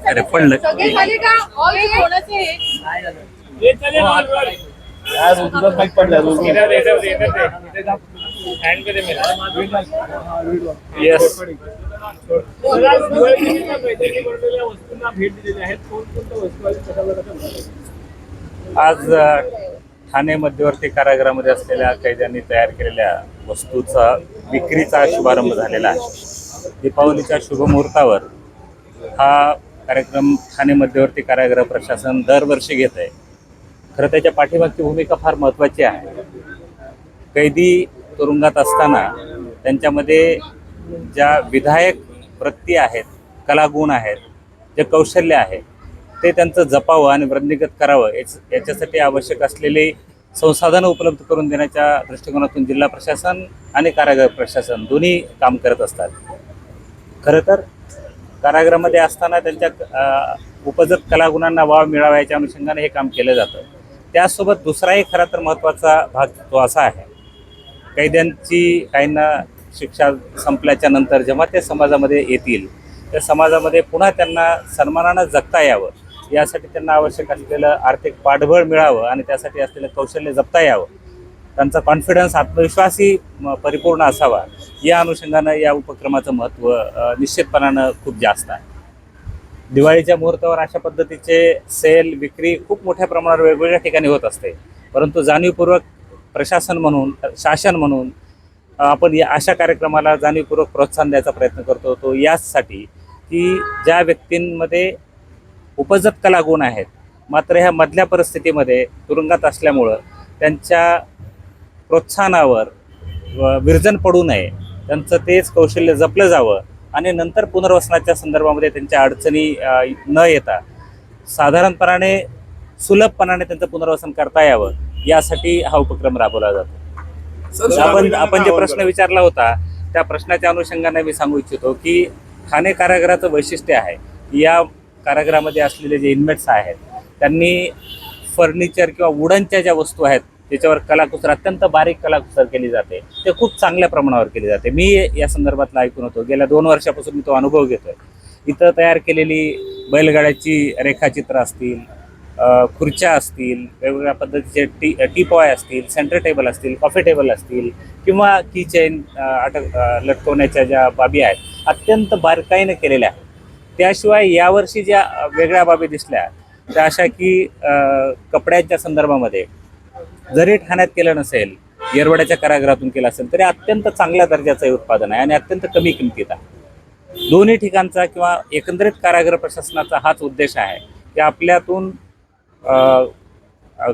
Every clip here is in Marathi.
अरे पडलं येस. आज ठाणे मध्यवर्ती कारागृहामध्ये असलेल्या कैद्यांनी तयार केलेल्या वस्तूचा विक्रीचा शुभारंभ झालेला आहे. दीपावलीच्या शुभमुहूर्तावर हा कार्यक्रम ठाणे मध्यवर्ती कारागृह प्रशासन दरवर्षी घेत आहे. खरं त्याच्या पाठीमागची भूमिका फार महत्त्वाची आहे. कैदी तुरुंगात असताना त्यांच्यामध्ये ज्या विधायक वृत्ती आहेत, कलागुण आहेत, जे कौशल्य आहे ते त्यांचं जपावं आणि वृद्धिंगत करावं याच्यासाठी आवश्यक असलेले संसाधनं उपलब्ध करून देण्याच्या दृष्टिकोनातून जिल्हा प्रशासन आणि कारागृह प्रशासन दोन्ही काम करत असतात. खरं तर कारागृहामध्ये असताना त्यांच्या उपजत कलागुणांना वाव मिळावा याच्या अनुषंगाने हे काम केलं जातं. त्यासोबत दुसराही खरा तर महत्त्वाचा भाग तो असा आहे, कैद्यांची काहींना शिक्षा संपल्याच्या नंतर जेव्हा ते समाजामध्ये येतील त्या समाजामध्ये पुन्हा त्यांना सन्मानानं जगता यावं यासाठी त्यांना आवश्यक असलेलं आर्थिक पाठबळ मिळावं आणि त्यासाठी असलेलं कौशल्य जपता यावं, त्यांचा कॉन्फिडन्स आत्मविश्वासही परिपूर्ण असावा या अनुषंगानं या उपक्रमाचं महत्त्व निश्चितपणानं खूप जास्त आहे. दिवाळीच्या मुहूर्तावर अशा पद्धतीचे सेल विक्री खूप मोठ्या प्रमाणावर वेगवेगळ्या ठिकाणी होत असते. परंतु जाणीवपूर्वक प्रशासन म्हणून शासन म्हणून आपण या अशा कार्यक्रमाला जाणीवपूर्वक प्रोत्साहन द्यायचा प्रयत्न करतो. तो याचसाठी की ज्या व्यक्तींमध्ये उपजत कलागुण आहेत मात्र ह्या मधल्या परिस्थितीमध्ये तुरुंगात असल्यामुळं त्यांच्या प्रोत्साहनावर विरजन पडू नये, त्यांचं तेच कौशल्य जपलं जावं आणि नंतर पुनर्वसनाच्या संदर्भामध्ये त्यांच्या अडचणी न येता साधारणपणाने सुलभपणाने त्यांचं पुनर्वसन करता यावं यासाठी हा उपक्रम राबवला जातो. आपण जे प्रश्न विचारला होता त्या प्रश्नाच्या अनुषंगाने मी सांगू इच्छितो की ठाणे कारागृहाचं वैशिष्ट्य आहे, या कारागृहामध्ये असलेले जे इनमेट्स आहेत त्यांनी फर्निचर किंवा वुडनच्या ज्या वस्तू आहेत त्याच्यावर कलाकुसर, अत्यंत बारीक कलाकुसर केली जाते, ते खूप चांगल्या प्रमाणावर केली जाते. मी या संदर्भातला ऐकून होतो. गेल्या 2 वर्षापासून मी तो अनुभव घेतोय. इथं तयार केलेली बैलगाड्याची रेखाचित्र असतील, खुर्च्या असतील, वेगवेगळ्या पद्धतीचे टीपॉय असतील, सेंटर टेबल असतील, कॉफी टेबल असतील किंवा की चेन लटकवण्याच्या ज्या बाबी आहेत अत्यंत बारकाईने केलेल्या आहेत. त्याशिवाय यावर्षी ज्या वेगळ्या बाबी दिसल्या त्या अशा की कपड्यांच्या संदर्भामध्ये जरी ठाण्यात केलं नसेल, येरवड्याच्या कारागृहातून केलं असेल तरी अत्यंत चांगल्या दर्जाचं हे उत्पादन आहे आणि अत्यंत कमी किमतीत आहे. दोन्ही ठिकाणचा किंवा एकंदरीत कारागृह प्रशासनाचा हाच उद्देश आहे की आपल्यातून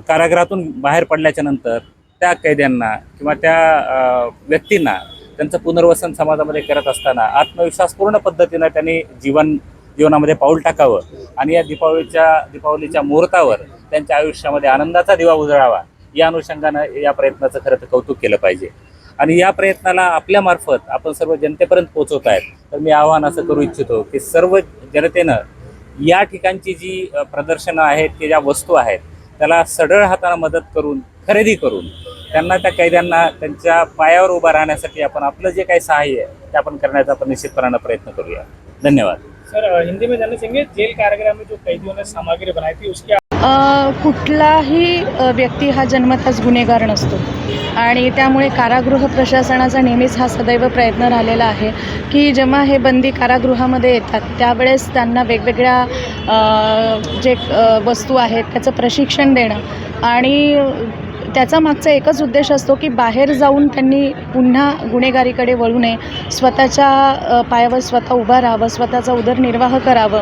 कारागृहातून बाहेर पडल्याच्या नंतर त्या कैद्यांना किंवा त्या व्यक्तींना त्यांचं पुनर्वसन समाजामध्ये करत असताना आत्मविश्वासपूर्ण पद्धतीनं त्यांनी जीवनामध्ये पाऊल टाकावं आणि या दीपावलीच्या मुहूर्तावर त्यांच्या आयुष्यामध्ये आनंदाचा दिवा उजळावा या अनुषंगानं या प्रयत्नाचं खरं तर कौतुक केलं पाहिजे. आणि या प्रयत्नाला आपल्यामार्फत आपण सर्व जनतेपर्यंत पोहोचवत आहेत. तर मी आवाहन असं करू इच्छितो की सर्व जनतेनं या ठिकाणची जी प्रदर्शनं आहेत की ज्या वस्तू आहेत त्याला सढळ हाताने मदत करून, खरेदी करून त्यांना, त्या कैद्यांना त्यांच्या पायावर उभा राहण्यासाठी आपण आपलं जे काही सहाय्य आहे ते आपण करण्याचा आपण निश्चितपणानं प्रयत्न करूया. धन्यवाद. सर, हिंदी में जानना चाहेंगे, जेल कारागृह में जो कैदियों ने सामग्री बनाई थी उसके कुठलाही व्यक्ती हा जन्मतःच गुन्हेगार नसतो आणि त्यामुळे कारागृह प्रशासनाचा नेहमीच हा सदैव प्रयत्न राहिलेला आहे की जेव्हा हे बंदी कारागृहामध्ये येतात त्यावेळेस त्यांना वेगवेगळ्या जे वस्तू आहेत त्याचं प्रशिक्षण देणं आणि त्याचा मागचा एकच उद्देश असतो की बाहेर जाऊन त्यांनी पुन्हा गुन्हेगारीकडे वळू नये, स्वतःच्या पायावर स्वतः उभं राहावं, स्वतःचा उदरनिर्वाह करावं.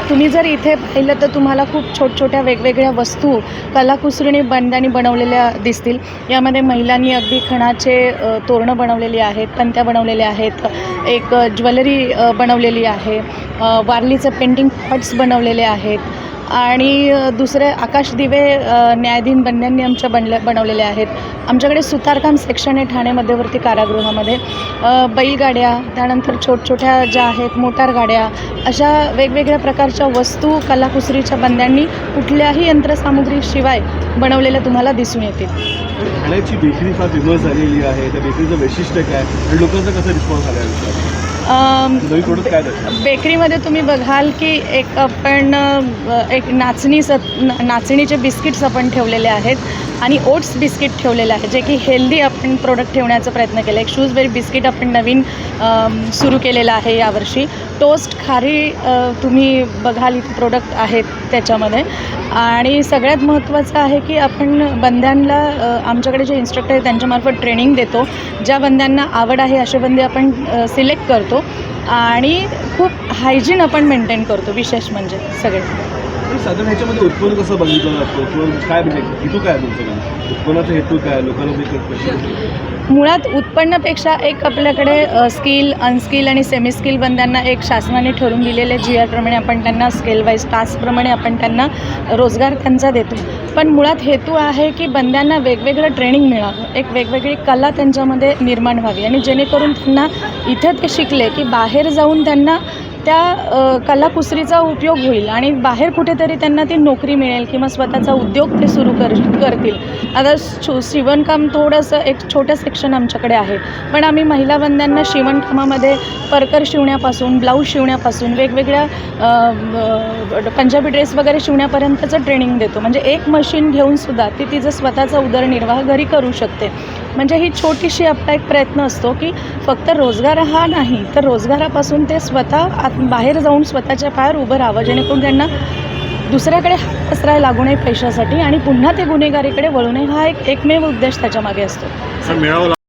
तुम्ही जर इथे पाहिलं तर तुम्हाला खूप छोट्या वेगवेगळ्या वस्तू कलाकुसरीने बंडांनी बनवलेल्या दिसतील. यामध्ये महिलांनी अगदी खणाचे तोरणं बनवलेली आहेत, पणत्या बनवलेल्या आहेत, एक ज्वेलरी बनवलेली आहे, वारलीचं पेंटिंग पॉट्स बनवलेले आहेत, आणि दुसरे आकाश दिवे न्यायाधीन बंध्यांनी आमच्या बनवलेले आहेत. आमच्याकडे सुतारकाम सेक्शन आहे ठाणे मध्यवर्ती कारागृहामध्ये. बैलगाड्या, त्यानंतर छोट्या ज्या आहेत मोटार गाड्या, अशा वेगवेगळ्या प्रकारच्या वस्तू कलाकुसरीच्या बंद्यांनी कुठल्याही यंत्रसामुग्रीशिवाय बनवलेल्या तुम्हाला दिसून येतील. ठाण्याची बेकरी फार फेमस झालेली आहे, त्या बेकरीचं वैशिष्ट्य काय आणि लोकांचा कसा रिस्पॉन्स आला आहे? नवीन प्रोडक्ट काय त्याच्यात? बेकरीमध्ये तुम्ही बघाल की एक नाचणीचे बिस्किट्स आपण ठेवलेले आहेत आणि ओट्स बिस्किट ठेवलेले आहे, जे की हेल्दी आपण प्रोडक्ट ठेवण्याचा प्रयत्न केला. एक शूजबेरी बिस्किट आपण नवीन सुरू केलेलं आहे यावर्षी. टोस्ट खारी तुम्ही बघाल इथे प्रोडक्ट आहेत त्याच्यामध्ये. आणि सगळ्यात महत्त्वाचं आहे की आपण बंद्यांना आमच्याकडे जे इन्स्ट्रक्टर आहेत त्यांच्यामार्फत ट्रेनिंग देतो. ज्या बंद्यांना आवड आहे असे बंदे आपण सिलेक्ट करतो आणि खूप हायजीन आपण मेंटेन करतो. विशेष म्हणजे सगळे साधारण ह्याच्यामध्ये उत्पन्न कसं बघितलं जातं किंवा काय म्हणजे हेतू काय तुमचं? उत्पन्नाचा हेतू काय? लोकांना मुळात उत्पन्नापेक्षा एक आपल्याकडे स्किल, अनस्किल आणि सेमी स्किल बंद्यांना एक शासनाने ठरवून दिलेले GR प्रमाणे आपण त्यांना स्केल वाईज टास्कप्रमाणे आपण त्यांना रोजगार त्यांचा देतो. पण मुळात हेतू आहे की बंद्यांना वेगवेगळं ट्रेनिंग मिळावं, एक वेगवेगळी कला त्यांच्यामध्ये निर्माण व्हावी आणि जेणेकरून त्यांना इथे ते शिकले की बाहेर जाऊन त्यांना त्या कलाकुसरीचा उपयोग होईल आणि बाहेर कुठेतरी त्यांना ती नोकरी मिळेल किंवा स्वतःचा उद्योग ते सुरू करतील. आता शिवणकाम थोडंसं एक छोटं सेक्शन आमच्याकडे आहे, पण आम्ही महिला बंद्यांना शिवणकामामध्ये परकर शिवण्यापासून, ब्लाऊज शिवण्यापासून, वेगवेगळ्या पंजाबी ड्रेस वगैरे शिवण्यापर्यंतचं ट्रेनिंग देतो. म्हणजे एक मशीन घेऊनसुद्धा ती तिचं स्वतःचा उदरनिर्वाह घरी करू शकते. म्हणजे ही छोटीशी आपला एक प्रयत्न असतो की फक्त रोजगार हा नाही, तर रोजगारापासून ते स्वतः बाहेर जाऊन स्वतःच्या पायावर उभं राहावं, जेणेकरून त्यांना दुसऱ्याकडे हात पसरायला लागू नये पैशासाठी आणि पुन्हा ते गुन्हेगारीकडे वळू नये. हा एकमेव उद्देश त्याच्यामागे असतो.